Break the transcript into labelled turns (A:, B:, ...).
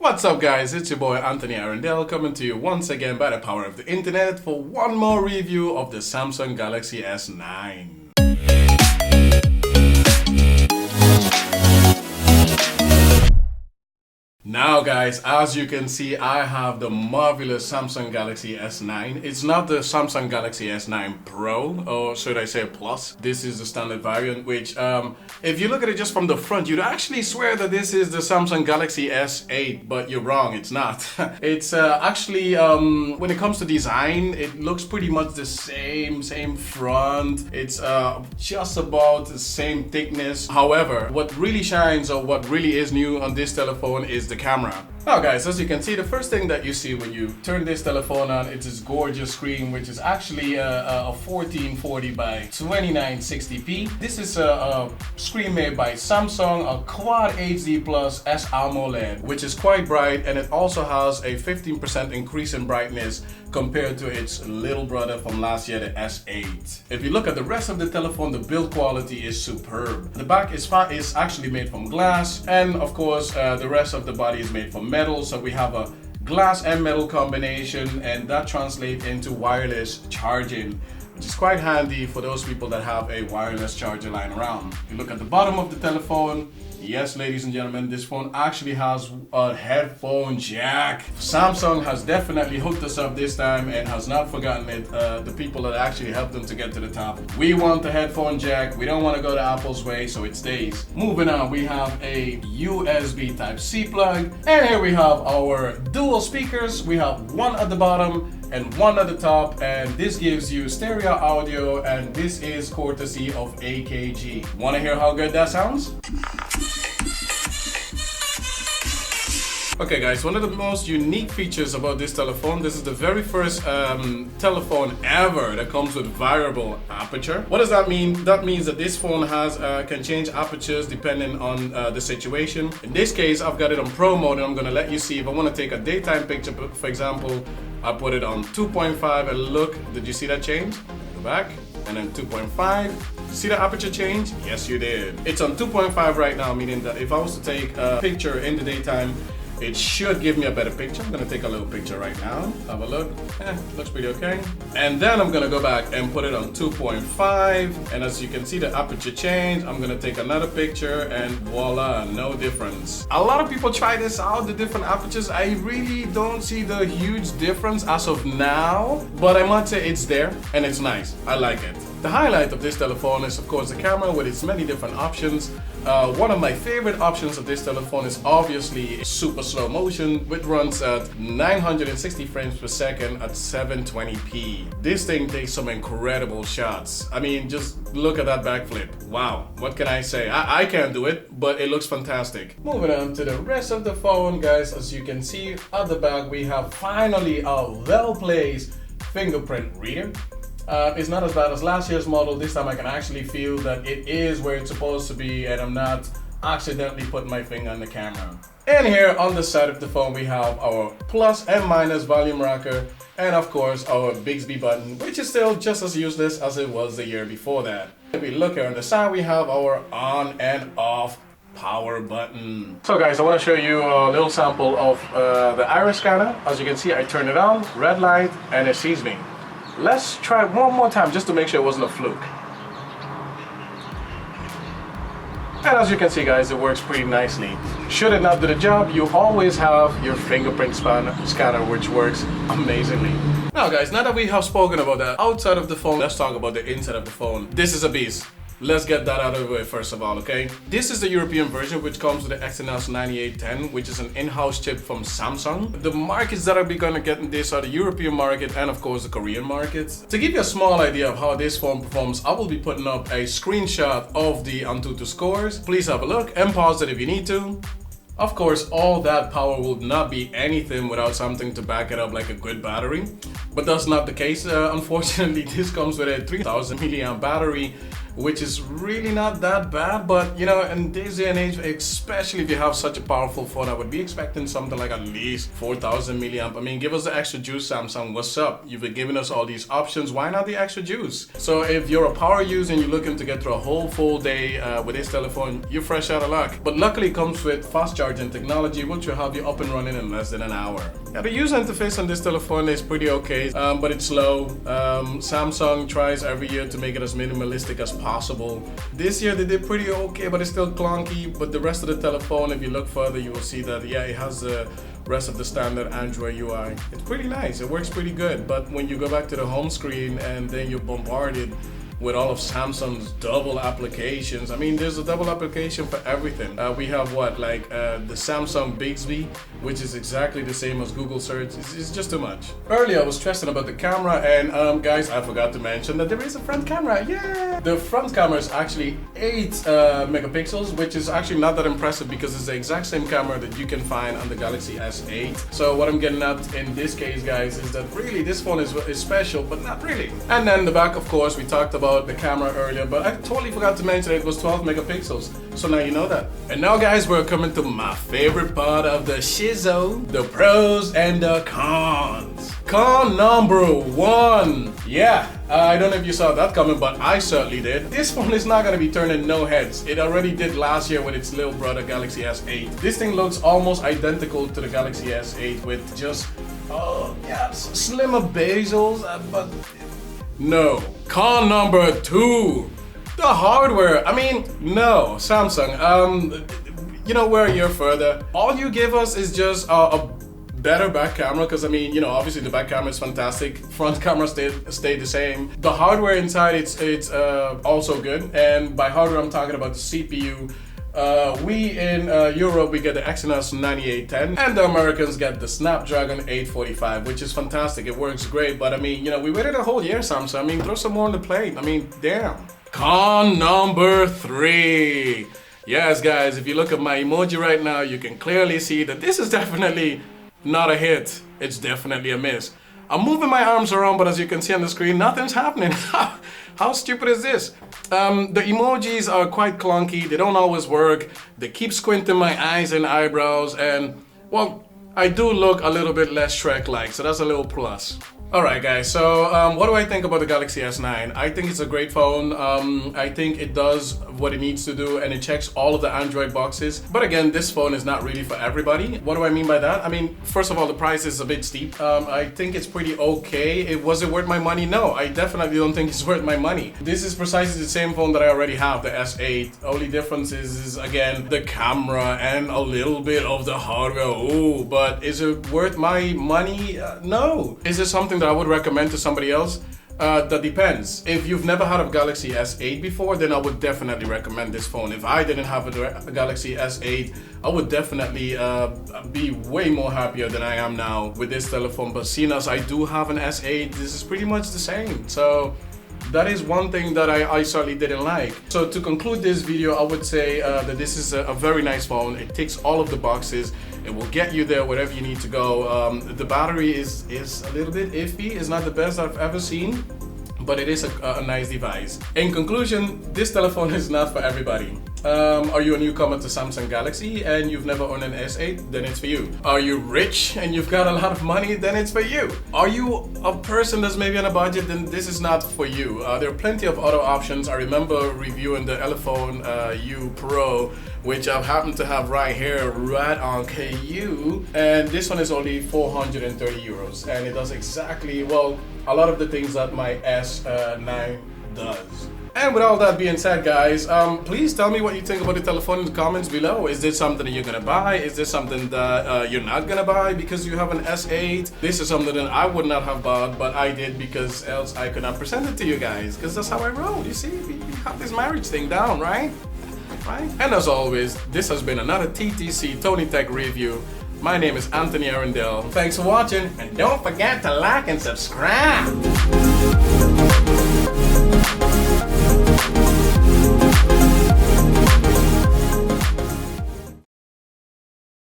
A: What's up guys, it's your boy Anthony Arrindell coming to you once again by the power of the internet for one more review of the Samsung Galaxy S9. Now guys, as you can see, I have the marvelous Samsung Galaxy S9. It's not the Samsung Galaxy S9 Pro, or should I say Plus. This is the standard variant, which if you look at it just from the front, you'd actually swear that this is the Samsung Galaxy S8, but you're wrong, it's not. It's actually, when it comes to design, it looks pretty much the same front. It's just about the same thickness. However, what really shines, or what really is new on this telephone is the camera. Now guys, as you can see, the first thing that you see when you turn this telephone on, it's this gorgeous screen, which is actually a 1440 by 2960p. This is a screen made by Samsung, a Quad HD Plus S AMOLED, which is quite bright, and it also has a 15% increase in brightness compared to its little brother from last year, the S8. If you look at the rest of the telephone, the build quality is superb. The back is actually made from glass, and of course the rest of the body is made from metal, so we have a glass and metal combination, and that translates into wireless charging, which is quite handy for those people that have a wireless charger lying around. If you look at the bottom of the telephone, yes, ladies and gentlemen, this phone actually has a headphone jack. Samsung has definitely hooked us up this time and has not forgotten it. The people that actually helped them to get to the top. We want the headphone jack. We don't want to go to Apple's way, so it stays. Moving on, we have a USB Type-C plug. And here we have our dual speakers. We have one at the bottom and one at the top, and this gives you stereo audio, and this is courtesy of AKG. Want to hear how good that sounds? Okay guys, one of the most unique features about this telephone, this is the very first telephone ever that comes with variable aperture. What does that mean? That means that this phone has can change apertures depending on the situation. In this case, I've got it on Pro mode, and I'm going to let you see if I want to take a daytime picture, for example, I put it on 2.5 and look, did you see that change? Go back, and then 2.5. See the aperture change? Yes, you did. It's on 2.5 right now, meaning that if I was to take a picture in the daytime, it should give me a better picture. I'm gonna take a little picture right now. Have a look. Looks pretty okay. And then I'm gonna go back and put it on 2.5. And as you can see the aperture change, I'm gonna take another picture and voila, no difference. A lot of people try this out, the different apertures. I really don't see the huge difference as of now, but I must say it's there and it's nice. I like it. The highlight of this telephone is of course the camera with its many different options. One of my favorite options of this telephone is obviously super slow motion, which runs at 960 frames per second at 720p. This thing takes some incredible shots. I mean, just look at that backflip. Wow, what can I say? I can't do it, but it looks fantastic. Moving on to the rest of the phone, guys, as you can see at the back, we have finally a well-placed fingerprint reader. It's not as bad as last year's model. This time I can actually feel that it is where it's supposed to be, and I'm not accidentally putting my finger on the camera. And here on the side of the phone we have our plus and minus volume rocker, and of course our Bixby button, which is still just as useless as it was the year before that. If we look here on the side, we have our on and off power button. So guys, I want to show you a little sample of the iris scanner. As you can see, I turn it on, red light, and it sees me. Let's try one more time just to make sure it wasn't a fluke. And as you can see guys, it works pretty nicely. Should it not do the job, you always have your fingerprint scanner, which works amazingly. Now guys, now that we have spoken about the outside of the phone, let's talk about the inside of the phone. This is a beast. Let's get that out of the way first of all, okay? This is the European version, which comes with the exynos 9810, which is an in-house chip from Samsung. The markets that are gonna get this are the European market and of course the Korean markets. To give you a small idea of how this phone performs, I will be putting up a screenshot of the Antutu scores. Please have a look and pause it if you need to. Of course, all that power will not be anything without something to back it up like a good battery. But that's not the case. Unfortunately, this comes with a 3000 milliamp battery, which is really not that bad. But you know, in this day and age, especially if you have such a powerful phone, I would be expecting something like at least 4,000 milliamp. I mean, give us the extra juice, Samsung. What's up? You've been giving us all these options. Why not the extra juice? So if you're a power user and you're looking to get through a whole full day with this telephone, you're fresh out of luck. But luckily it comes with fast charging technology, which will have you up and running in less than an hour. Yeah, the user interface on this telephone is pretty okay, but it's slow. Samsung tries every year to make it as minimalistic as possible. This year they did pretty okay, but it's still clunky. But the rest of the telephone, if you look further, you will see that yeah, it has the rest of the standard Android UI. It's pretty nice, it works pretty good. But when you go back to the home screen and then you're bombarded with all of Samsung's double applications. I mean, there's a double application for everything. We have what, like the Samsung Bixby, which is exactly the same as Google search. It's just too much. Earlier I was stressing about the camera, and guys, I forgot to mention that there is a front camera. Yeah! The front camera is actually 8 megapixels, which is actually not that impressive because it's the exact same camera that you can find on the Galaxy S8. So what I'm getting at in this case, guys, is that really this phone is special, but not really. And then the back, of course, we talked about the camera earlier, but I totally forgot to mention it was 12 megapixels. So now you know that. And now, guys, we're coming to my favorite part of the shizo, the pros and the cons. Con number 1. Yeah, I don't know if you saw that coming, but I certainly did. This phone is not gonna be turning no heads. It already did last year with its little brother Galaxy S8. This thing looks almost identical to the Galaxy S8 with just, oh yeah, slimmer bezels, but no. Con number 2, the hardware. I mean, no, Samsung, you know, we're a year further. All you give us is just a better back camera, because I mean, you know, obviously the back camera is fantastic. Front camera stayed the same. The hardware inside, it's also good. And by hardware, I'm talking about the CPU. We in Europe, we get the Exynos 9810, and the Americans get the Snapdragon 845, which is fantastic. It works great, but I mean, you know, we waited a whole year, Samsung. I mean, throw some more on the plate. I mean, damn. Con number 3. Yes, guys, if you look at my emoji right now, you can clearly see that this is definitely not a hit. It's definitely a miss. I'm moving my arms around, but as you can see on the screen, nothing's happening. How stupid is this? The emojis are quite clunky. They don't always work. They keep squinting my eyes and eyebrows, and well, I do look a little bit less Shrek-like, so that's a little plus. Alright guys, so what do I think about the Galaxy S9? I think it's a great phone. I think it does what it needs to do and it checks all of the Android boxes. But again, this phone is not really for everybody. What do I mean by that? I mean, first of all, the price is a bit steep. I think it's pretty okay. Was it worth my money? No, I definitely don't think it's worth my money. This is precisely the same phone that I already have, the S8. Only difference is again, the camera and a little bit of the hardware. Ooh, but is it worth my money? No. Is it something that I would recommend to somebody else? That depends. If you've never had a Galaxy S8 before, then I would definitely recommend this phone. If I didn't have a Galaxy S8, I would definitely be way more happier than I am now with this telephone. But seeing as I do have an S8, this is pretty much the same. So that is one thing that I certainly didn't like. So to conclude this video, I would say that this is a very nice phone. It ticks all of the boxes. It will get you there wherever you need to go. The battery is a little bit iffy. It's not the best I've ever seen, but it is a nice device. In conclusion, this telephone is not for everybody. Are you a newcomer to Samsung Galaxy and you've never owned an S8? Then it's for you. Are you rich and you've got a lot of money? Then it's for you. Are you a person that's maybe on a budget? Then this is not for you. There are plenty of other options. I remember reviewing the Elephone U Pro, which I happen to have right here, right on KU. And this one is only 430 euros. And it does exactly, well, a lot of the things that my S9 does. And with all that being said, guys, please tell me what you think about the telephone in the comments below. Is this something that you're gonna buy? Is this something that you're not gonna buy because you have an S8? This is something that I would not have bought, but I did because else I could not present it to you guys, because that's how I roll. You see, we have this marriage thing down, right? Right? And as always, this has been another TTC Toni-Tech review. My name is Anthony Arrindell. Thanks for watching, and don't forget to like and subscribe.